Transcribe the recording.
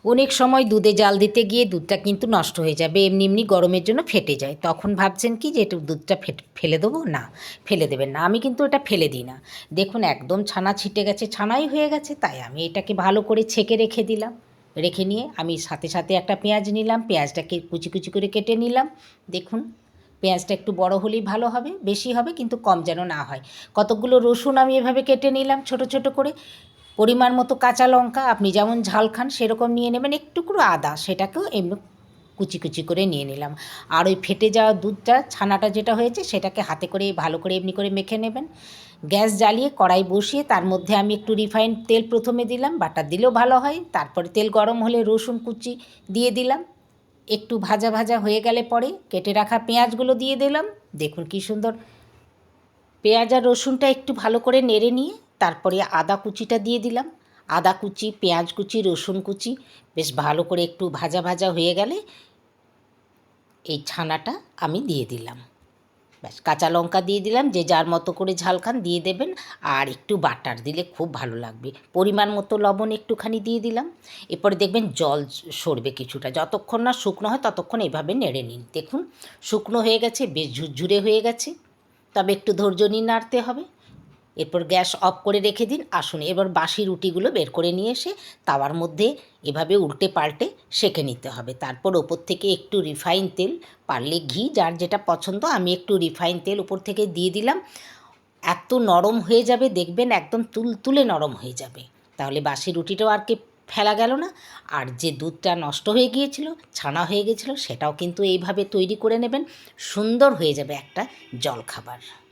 অনেক সময় দুধে জাল দিতে গিয়ে দুধটা কিন্তু নষ্ট হয়ে যাবে, এমনি এমনি গরমের জন্য ফেটে যায়। তখন ভাবছেন কি যে একটু দুধটা ফেলে দেবো? না, ফেলে দেবেন না। আমি কিন্তু এটা ফেলে দিই না। দেখুন একদম ছানা ছিটে গেছে, ছানাই হয়ে গেছে। তাই আমি এটাকে ভালো করে ছেঁকে রেখে দিলাম। রেখে নিয়ে আমি সাথে সাথে একটা পেঁয়াজ নিলাম, পেঁয়াজটাকে কুচি কুচি করে কেটে নিলাম। দেখুন পেঁয়াজটা একটু বড় হলেই ভালো হবে, বেশি হবে কিন্তু কম যেন না হয়। কতকগুলো রসুন আমি এভাবে কেটে নিলাম ছোট ছোট করে। পরিমাণ মতো কাঁচা লঙ্কা, আপনি যেমন ঝাল খান সেরকম নিয়ে নেবেন। একটুকরো আদা, সেটাকেও এমনি কুচি কুচি করে নিয়ে নিলাম। আর ওই ফেটে যাওয়া দুধটা, ছানাটা যেটা হয়েছে সেটাকে হাতে করে ভালো করে এমনি করে মেখে নেবেন। গ্যাস জ্বালিয়ে কড়াই বসিয়ে তার মধ্যে আমি একটু রিফাইন্ড তেল প্রথমে দিলাম, বাটার দিলেও ভালো হয়। তারপরে তেল গরম হলে রসুন কুচি দিয়ে দিলাম। একটু ভাজা ভাজা হয়ে গেলে পরে কেটে রাখা পেঁয়াজগুলো দিয়ে দিলাম। দেখুন কী সুন্দর। পেঁয়াজ আর রসুনটা একটু ভালো করে নেড়ে নিয়ে তারপরে আদা কুচিটা দিয়ে দিলাম। আদা কুচি, পেঁয়াজ কুচি, রসুন কুচি বেশ ভালো করে একটু ভাজা ভাজা হয়ে গেলে এই ছানাটা আমি দিয়ে দিলাম। ব্যাস, কাঁচা লঙ্কা দিয়ে দিলাম, যে যার মতো করে ঝাল খান দিয়ে দেবেন। আর একটু বাটার দিলে খুব ভালো লাগবে। পরিমাণ মতো লবণ একটুখানি দিয়ে দিলাম। এরপরে দেখবেন জল সরবে কিছুটা। যতক্ষণ না শুকনো হয় ততক্ষণ এভাবে নেড়ে নিন। দেখুন শুকনো হয়ে গেছে, বেশ ঝুরঝুরে হয়ে গেছে। তবে একটু ধৈর্য নিয়ে নাড়তে হবে। এরপর গ্যাস অফ করে রেখে দিন। আসুন এবার বাসি রুটিগুলো বের করে নিয়ে এসে তাওয়ার মধ্যে এভাবে উল্টে পাল্টে সেঁকে নিতে হবে। তারপর ওপর থেকে একটু রিফাইন তেল, পারলে ঘি, যার যেটা পছন্দ, আমি একটু রিফাইন তেল উপর থেকে দিয়ে দিলাম। এত নরম হয়ে যাবে দেখবেন, একদম তুলতুলে নরম হয়ে যাবে। তাহলে বাসি রুটিটাও আর কি ফেলা গেল না। আর যে দুধটা নষ্ট হয়ে গিয়েছিল, ছানা হয়ে গিয়েছিল, সেটাও কিন্তু এইভাবে তৈরি করে নেবেন। সুন্দর হয়ে যাবে একটা জলখাবার।